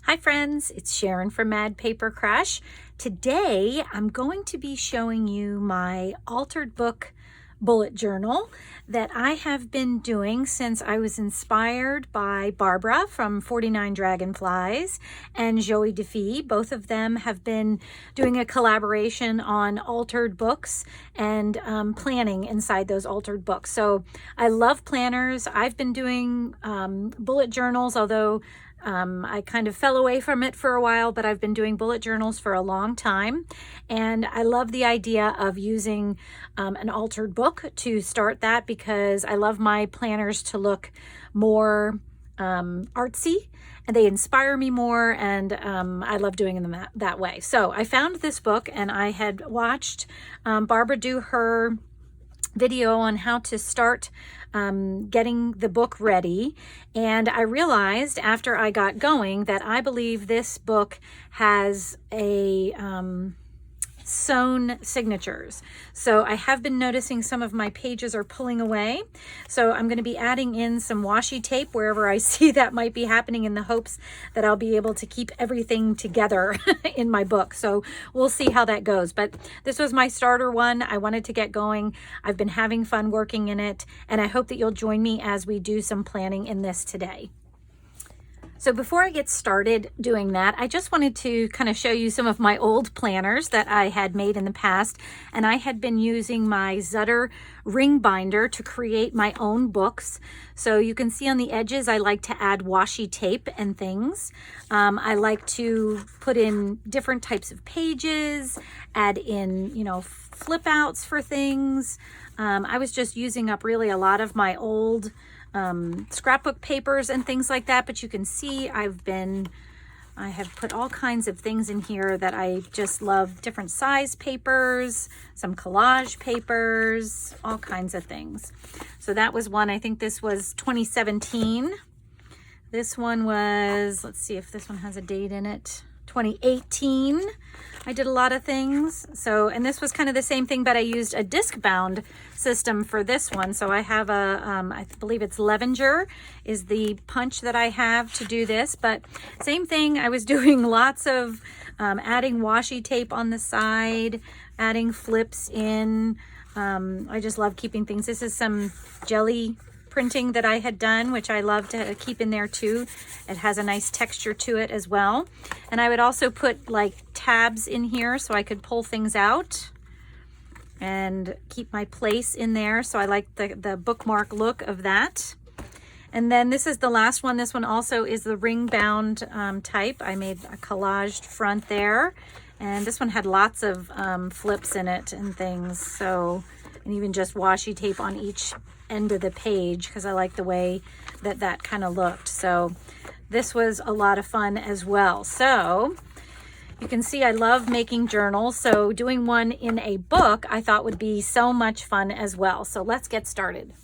Hi friends, it's Sharon from Mad Paper Crush. Today I'm going to be showing you my altered book bullet journal that I have been doing since I was inspired by Barbara from 49 Dragonflies and Joie. Both of them have been doing a collaboration on altered books and planning inside those altered books. So I love planners. I've been doing bullet journals, although I kind of fell away from it for a while, but I've been doing bullet journals for a long time. And I love the idea of using an altered book to start that because I love my planners to look more artsy and they inspire me more, and I love doing them that way. So I found this book and I had watched Barbara do her video on how to start getting the book ready, and I realized after I got going that I believe this book has a sewn signatures. So I have been noticing some of my pages are pulling away, so I'm going to be adding in some washi tape wherever I see that might be happening, in the hopes that I'll be able to keep everything together in my book. So we'll see how that goes, but this was my starter one. I wanted to get going. I've been having fun working in it, and I hope that you'll join me as we do some planning in this today. So before I get started doing that, I just wanted to kind of show you some of my old planners that I had made in the past. And I had been using my Zutter ring binder to create my own books. So you can see on the edges, I like to add washi tape and things. I like to put in different types of pages, add in, flip outs for things. I was just using up really a lot of my old scrapbook papers and things like that, but you can see I have put all kinds of things in here that I just love. Different size papers, some collage papers, all kinds of things. So that was one. I think this was 2017. This one was, let's see if this one has a date in it, 2018. I did a lot of things. So, and this was kind of the same thing, but I used a disc bound system for this one. So I have a, I believe it's Levenger is the punch that I have to do this, but same thing. I was doing lots of adding washi tape on the side, adding flips in. I just love keeping things. This is some jelly printing that I had done, which I love to keep in there too. It has a nice texture to it as well. And I would also put like tabs in here so I could pull things out and keep my place in there. So I like the bookmark look of that. And then this is the last one. This one also is the ring bound type. I made a collaged front there. And this one had lots of flips in it and things. So, and even just washi tape on each end of the page because I like the way that that kind of looked. So this was a lot of fun as well. So you can see I love making journals. So doing one in a book I thought would be so much fun as well. So let's get started.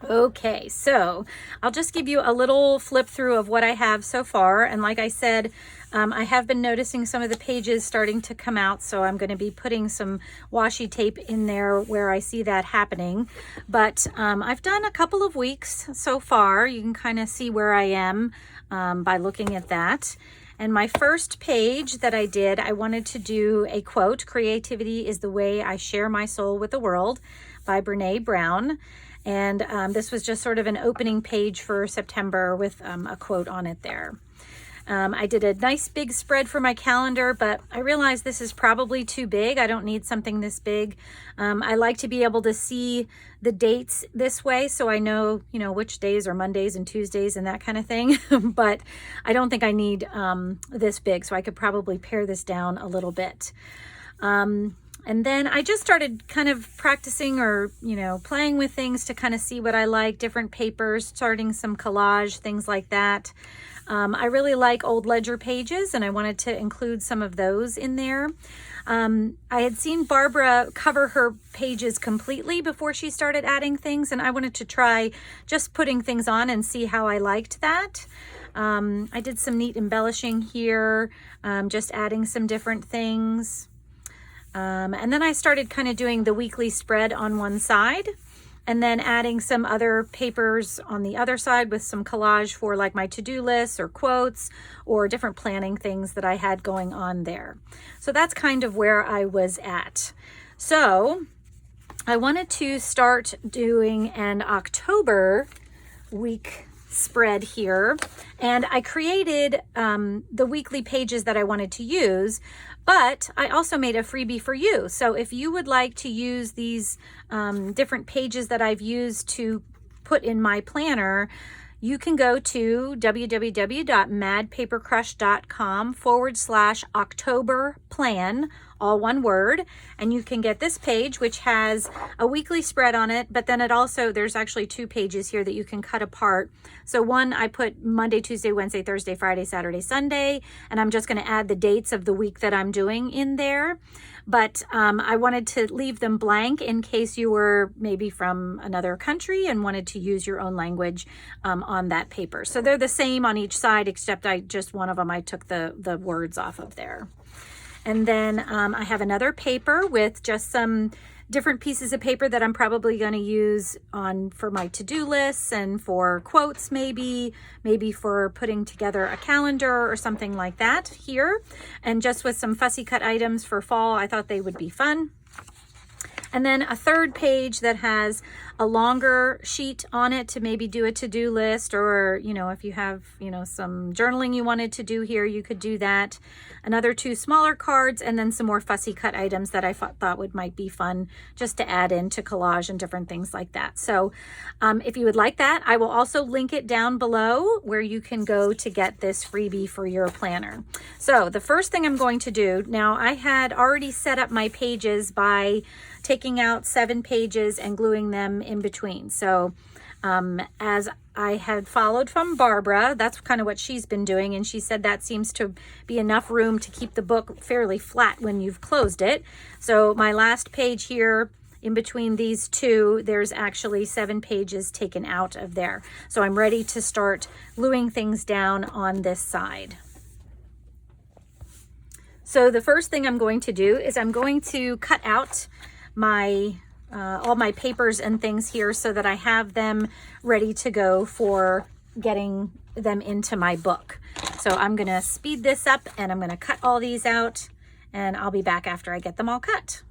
Okay, so I'll just give you a little flip through of what I have so far. And like I said, I have been noticing some of the pages starting to come out, so I'm going to be putting some washi tape in there where I see that happening. But I've done a couple of weeks so far. You can kind of see where I am by looking at that. And my first page that I did, I wanted to do a quote, "Creativity is the way I share my soul with the world," by Brene Brown. And this was just sort of an opening page for September with a quote on it there. I did a nice big spread for my calendar, but I realized this is probably too big. I don't need something this big. I like to be able to see the dates this way so I know, which days are Mondays and Tuesdays and that kind of thing. But I don't think I need this big, so I could probably pare this down a little bit. And then I just started kind of practicing or, playing with things to kind of see what I like, different papers, starting some collage, things like that. I really like old ledger pages, and I wanted to include some of those in there. I had seen Barbara cover her pages completely before she started adding things, and I wanted to try just putting things on and see how I liked that. I did some neat embellishing here, just adding some different things. And then I started kind of doing the weekly spread on one side. and then adding some other papers on the other side with some collage for like my to-do lists or quotes or different planning things that I had going on there. So that's kind of where I was at. So I wanted to start doing an October week spread here, and I created the weekly pages that I wanted to use, but I also made a freebie for you. So if you would like to use these different pages that I've used to put in my planner, you can go to www.madpapercrush.com/October plan, all one word, and you can get this page, which has a weekly spread on it, but then it also, there's actually 2 pages here that you can cut apart. So one, I put Monday, Tuesday, Wednesday, Thursday, Friday, Saturday, Sunday, and I'm just going to add the dates of the week that I'm doing in there. But I wanted to leave them blank in case you were maybe from another country and wanted to use your own language on that paper. So they're the same on each side, except one of them, I took the words off of there. And then I have another paper with just some different pieces of paper that I'm probably going to use for my to-do lists and for quotes, maybe for putting together a calendar or something like that here. And just with some fussy cut items for fall, I thought they would be fun. And then a third page that has a longer sheet on it to maybe do a to-do list, or, if you have, some journaling you wanted to do here, you could do that. Another 2 smaller cards, and then some more fussy cut items that I thought might be fun just to add into collage and different things like that. So if you would like that, I will also link it down below where you can go to get this freebie for your planner. So the first thing I'm going to do, now I had already set up my pages by taking out 7 pages and gluing them in between. So as I had followed from Barbara, that's kind of what she's been doing, and she said that seems to be enough room to keep the book fairly flat when you've closed it. So my last page here, in between these 2, there's actually 7 pages taken out of there. So I'm ready to start gluing things down on this side. So the first thing I'm going to do is I'm going to cut out my all my papers and things here so that I have them ready to go for getting them into my book. So I'm going to speed this up and I'm going to cut all these out, and I'll be back after I get them all cut.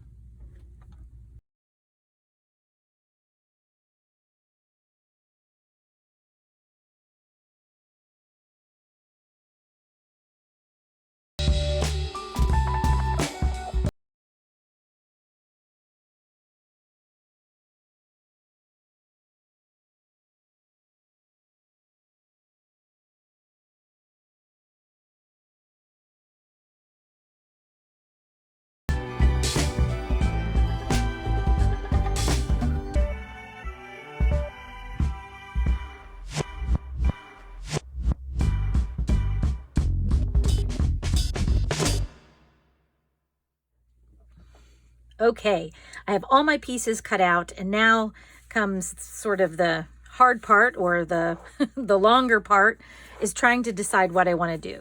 Okay, I have all my pieces cut out, and now comes sort of the hard part, or the the longer part, is trying to decide what I want to do.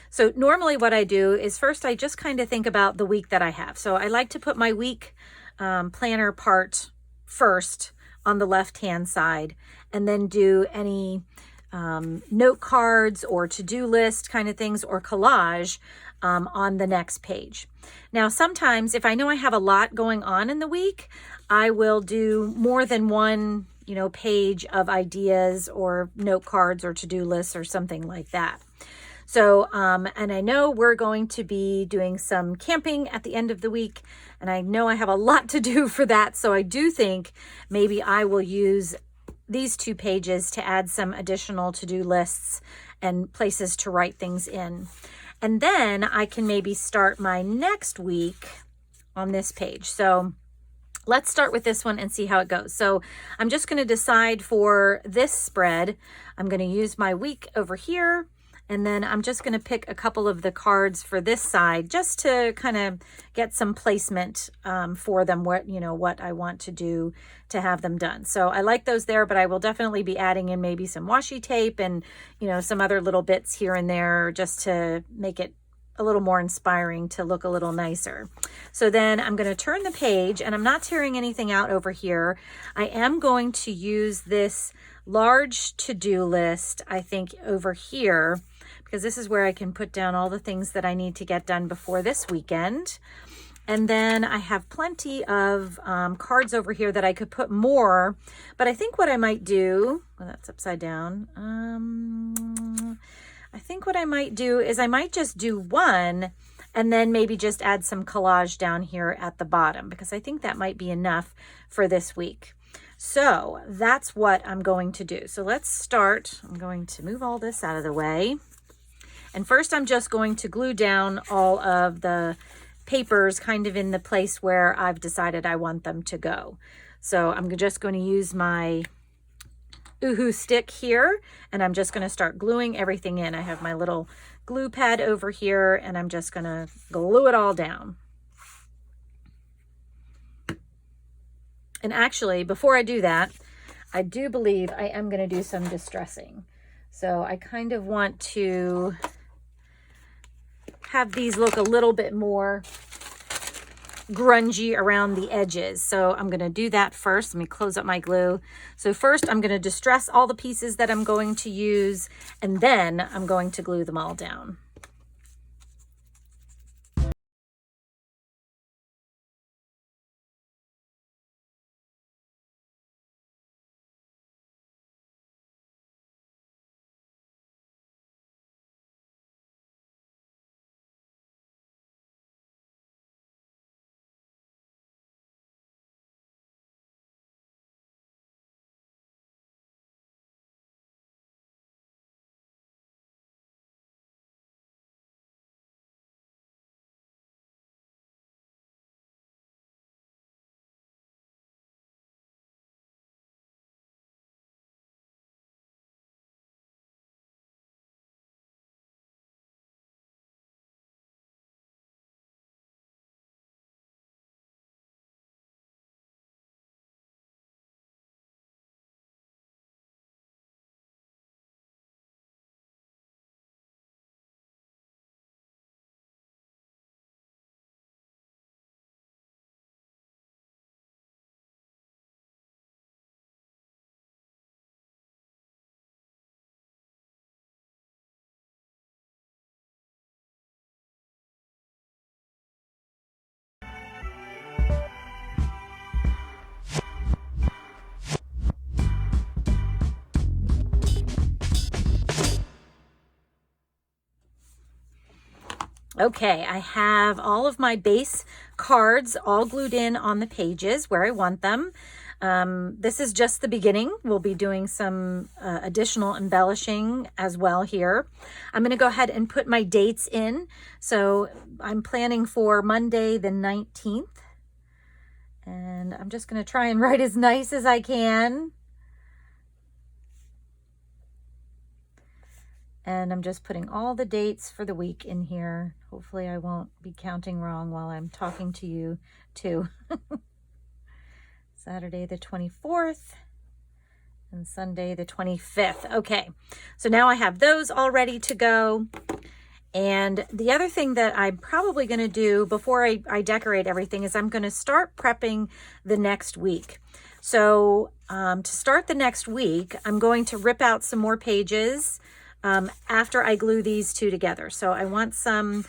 So normally what I do is first I just kind of think about the week that I have. So I like to put my week planner part first on the left-hand side, and then do any note cards or to-do list kind of things or collage on the next page. Now, sometimes if I know I have a lot going on in the week, I will do more than one, page of ideas or note cards or to-do lists or something like that. So, and I know we're going to be doing some camping at the end of the week, and I know I have a lot to do for that. So I do think maybe I will use these 2 pages to add some additional to-do lists and places to write things in. And then I can maybe start my next week on this page. So let's start with this one and see how it goes. So I'm just going to decide for this spread, I'm going to use my week over here, and then I'm just going to pick a couple of the cards for this side just to kind of get some placement for them, what I want to do to have them done. So I like those there, but I will definitely be adding in maybe some washi tape and, some other little bits here and there just to make it a little more inspiring to look a little nicer. So then I'm going to turn the page, and I'm not tearing anything out over here. I am going to use this large to-do list, I think, over here, because this is where I can put down all the things that I need to get done before this weekend. And then I have plenty of cards over here that I could put more, but I think what I might do, well, that's upside down. I think what I might do is I might just do one and then maybe just add some collage down here at the bottom, because I think that might be enough for this week. So that's what I'm going to do. So let's start. I'm going to move all this out of the way. And first I'm just going to glue down all of the papers kind of in the place where I've decided I want them to go. So I'm just going to use my Oohoo stick here, and I'm just going to start gluing everything in. I have my little glue pad over here, and I'm just going to glue it all down. And actually, before I do that, I do believe I am going to do some distressing. So I kind of want to have these look a little bit more grungy around the edges. So I'm going to do that first. Let me close up my glue. So first I'm going to distress all the pieces that I'm going to use, and then I'm going to glue them all down. Okay, I have all of my base cards all glued in on the pages where I want them. This is just the beginning. We'll be doing some additional embellishing as well here. I'm going to go ahead and put my dates in. So I'm planning for Monday the 19th. And I'm just going to try and write as nice as I can. And I'm just putting all the dates for the week in here. Hopefully I won't be counting wrong while I'm talking to you too. Saturday the 24th and Sunday the 25th. Okay, so now I have those all ready to go. And the other thing that I'm probably going to do before I decorate everything is I'm going to start prepping the next week. So to start the next week, I'm going to rip out some more pages after I glue these two together. So I want some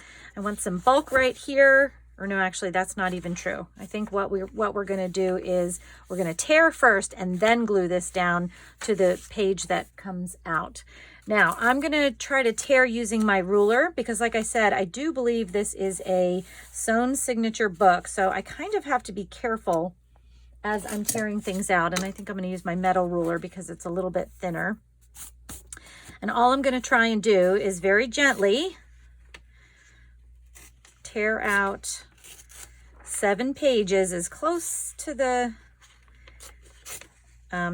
bulk right here, or no, actually that's not even true. I think what we're going to do is we're going to tear first and then glue this down to the page that comes out. Now I'm going to try to tear using my ruler because, like I said, I do believe this is a sewn signature book. So I kind of have to be careful as I'm tearing things out. And I think I'm going to use my metal ruler because it's a little bit thinner. And all I'm going to try and do is very gently tear out 7 pages as close to the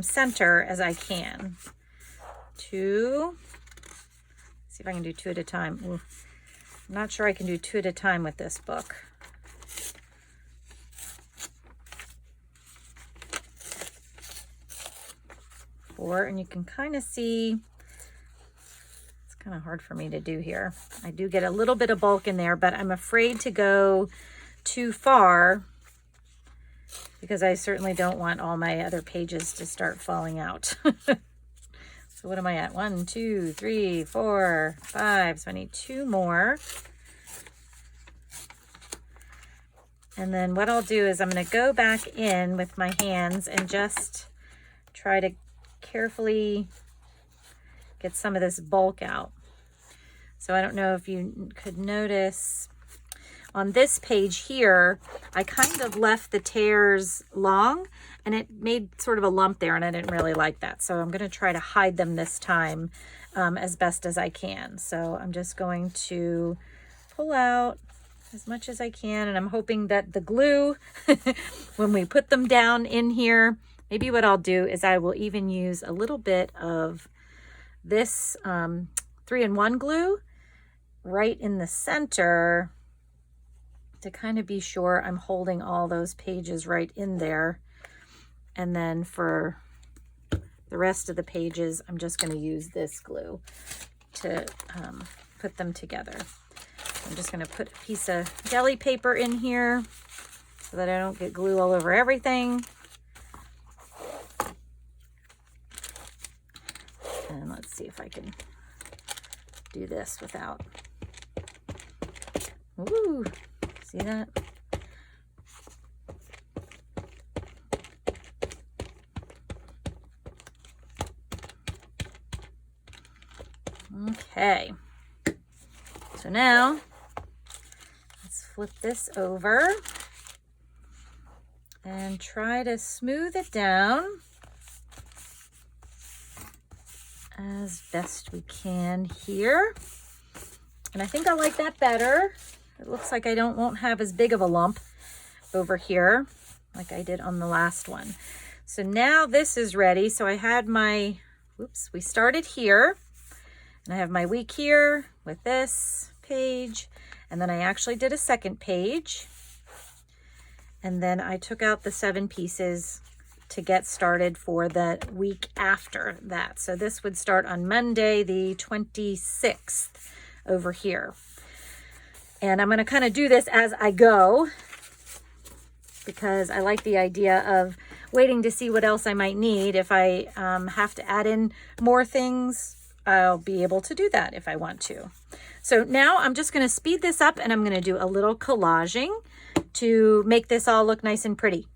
center as I can. 2. See if I can do 2 at a time. Ooh, I'm not sure I can do 2 at a time with this book. 4, and you can kind of see kind of hard for me to do here. I do get a little bit of bulk in there, but I'm afraid to go too far because I certainly don't want all my other pages to start falling out. So what am I at? 1, 2, 3, 4, 5. So I need 2 more. And then what I'll do is I'm going to go back in with my hands and just try to carefully get some of this bulk out. So I don't know if you could notice on this page here, I kind of left the tears long and it made sort of a lump there, and I didn't really like that. So I'm going to try to hide them this time as best as I can. So I'm just going to pull out as much as I can, and I'm hoping that the glue, when we put them down in here, maybe what I'll do is I will even use a little bit of this 3-in-1 glue right in the center to kind of be sure I'm holding all those pages right in there. And then for the rest of the pages, I'm just going to use this glue to put them together. I'm just going to put a piece of deli paper in here so that I don't get glue all over everything. And let's see if I can do this without, ooh, see that? Okay, so now let's flip this over and try to smooth it down as best we can here. And I think I like that better. It looks like I won't have as big of a lump over here like I did on the last one. So now this is ready. So I had my, oops, we started here. And I have my week here with this page, and then I actually did a second page, and then I took out the 7 pieces to get started for the week after that. So this would start on Monday the 26th over here. And I'm going to kind of do this as I go because I like the idea of waiting to see what else I might need. If I have to add in more things, I'll be able to do that if I want to. So now I'm just going to speed this up and I'm going to do a little collaging to make this all look nice and pretty.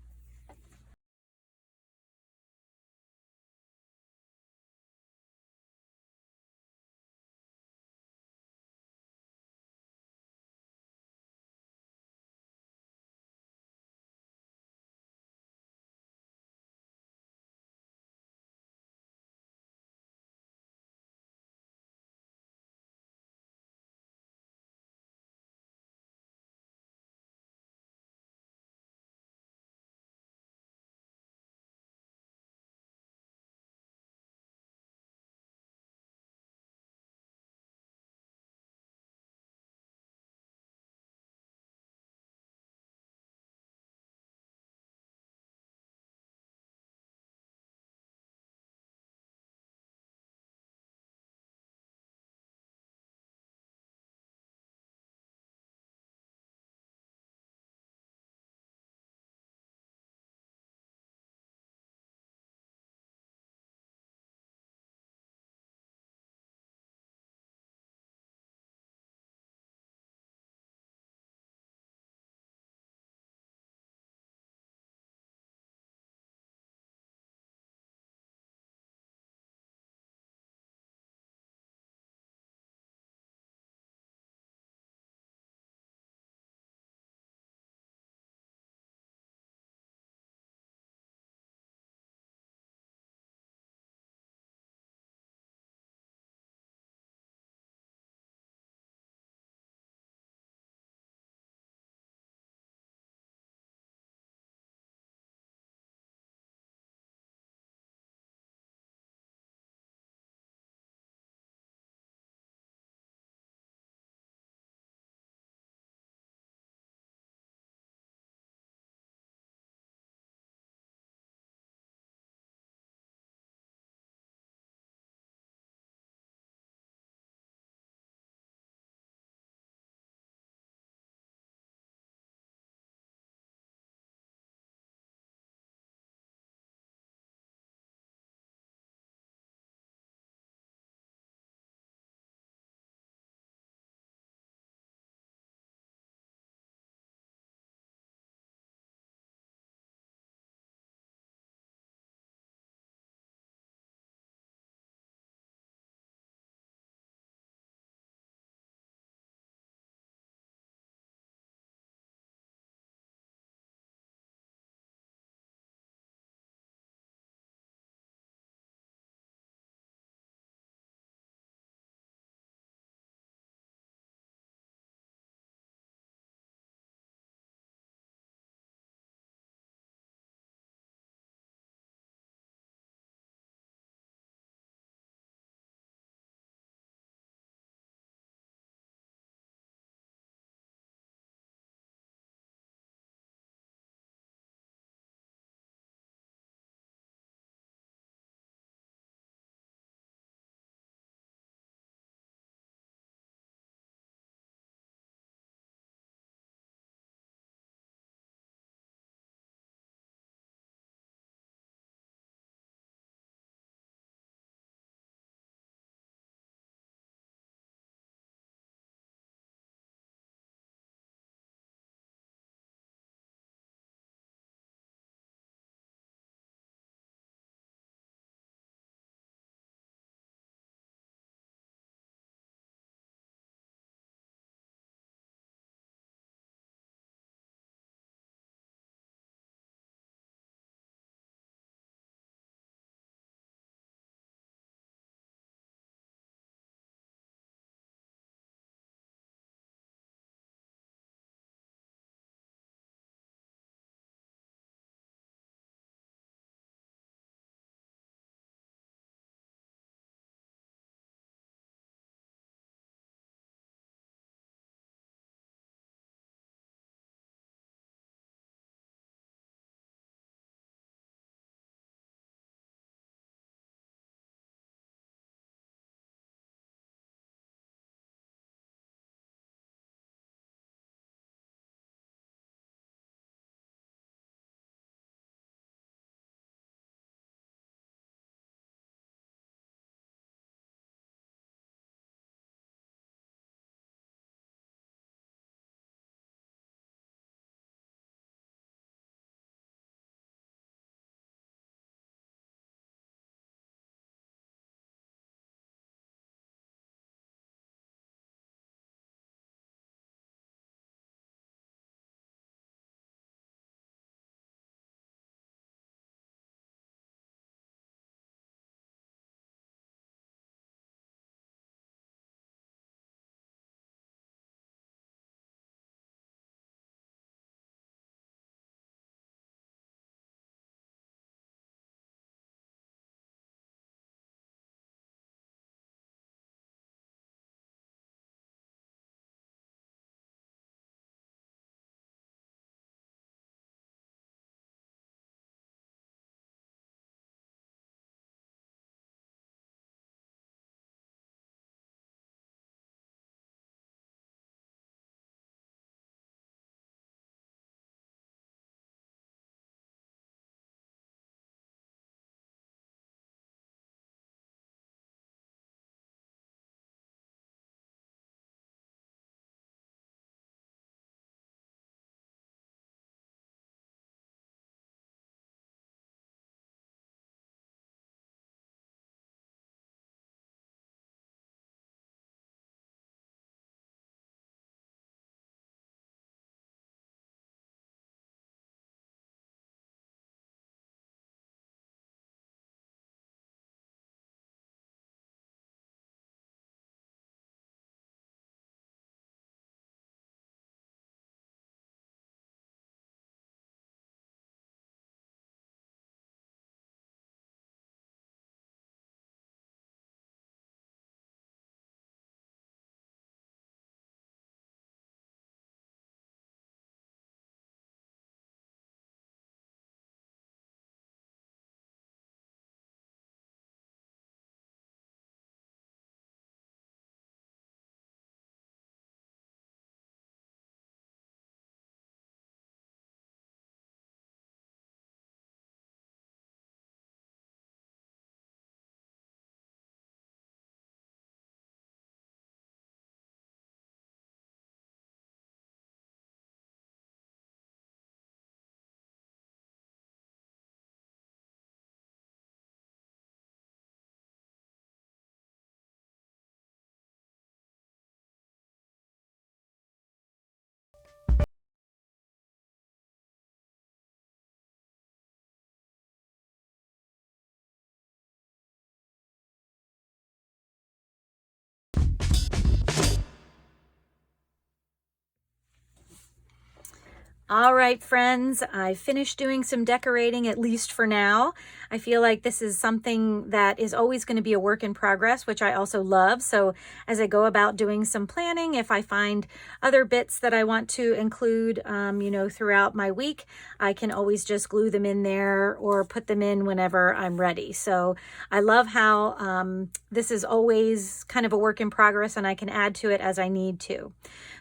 All right, friends, I finished doing some decorating, at least for now. I feel like this is something that is always going to be a work in progress, which I also love. So as I go about doing some planning, if I find other bits that I want to include, throughout my week, I can always just glue them in there or put them in whenever I'm ready. So I love how this is always kind of a work in progress, and I can add to it as I need to.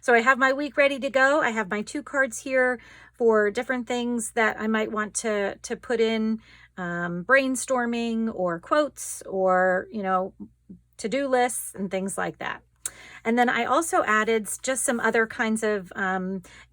So I have my week ready to go. I have my 2 cards here for different things that I might want to put in, brainstorming or quotes or, to-do lists and things like that. And then I also added just some other kinds of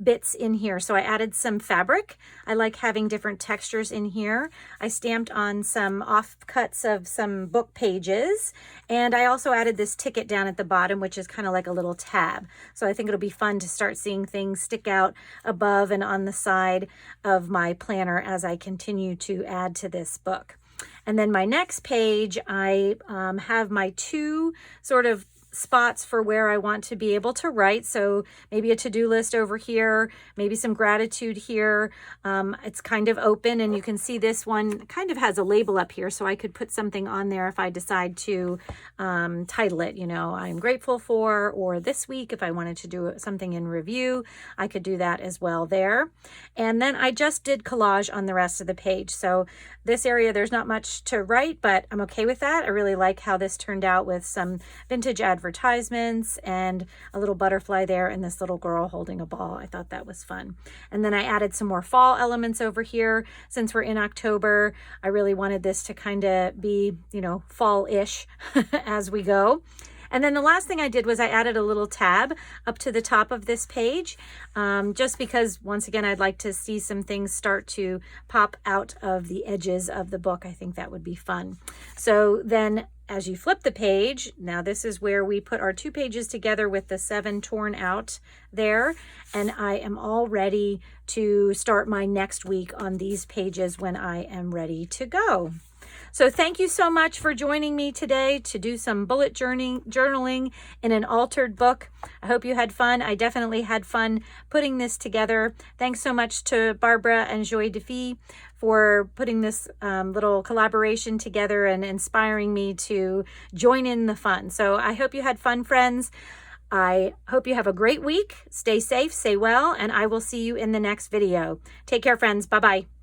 bits in here. So I added some fabric. I like having different textures in here. I stamped on some offcuts of some book pages. And I also added this ticket down at the bottom, which is kind of like a little tab. So I think it'll be fun to start seeing things stick out above and on the side of my planner as I continue to add to this book. And then my next page, I have my 2 sort of spots for where I want to be able to write. So maybe a to-do list over here, maybe some gratitude here. It's kind of open, and you can see this one kind of has a label up here, so I could put something on there if I decide to title it, I'm grateful for, or this week if I wanted to do something in review, I could do that as well there. And then I just did collage on the rest of the page. So this area, there's not much to write, but I'm okay with that. I really like how this turned out with some vintage advertisements and a little butterfly there and this little girl holding a ball. I thought that was fun. And then I added some more fall elements over here. Since we're in October, I really wanted this to kind of be, fall-ish as we go. And then the last thing I did was I added a little tab up to the top of this page, just because, once again, I'd like to see some things start to pop out of the edges of the book. I think that would be fun. So then as you flip the page, now this is where we put our 2 pages together with the 7 torn out there. And I am all ready to start my next week on these pages when I am ready to go. So thank you so much for joining me today to do some bullet journaling in an altered book. I hope you had fun. I definitely had fun putting this together. Thanks so much to Barbara and Joie for putting this little collaboration together and inspiring me to join in the fun. So I hope you had fun, friends. I hope you have a great week. Stay safe, stay well, and I will see you in the next video. Take care, friends. Bye-bye.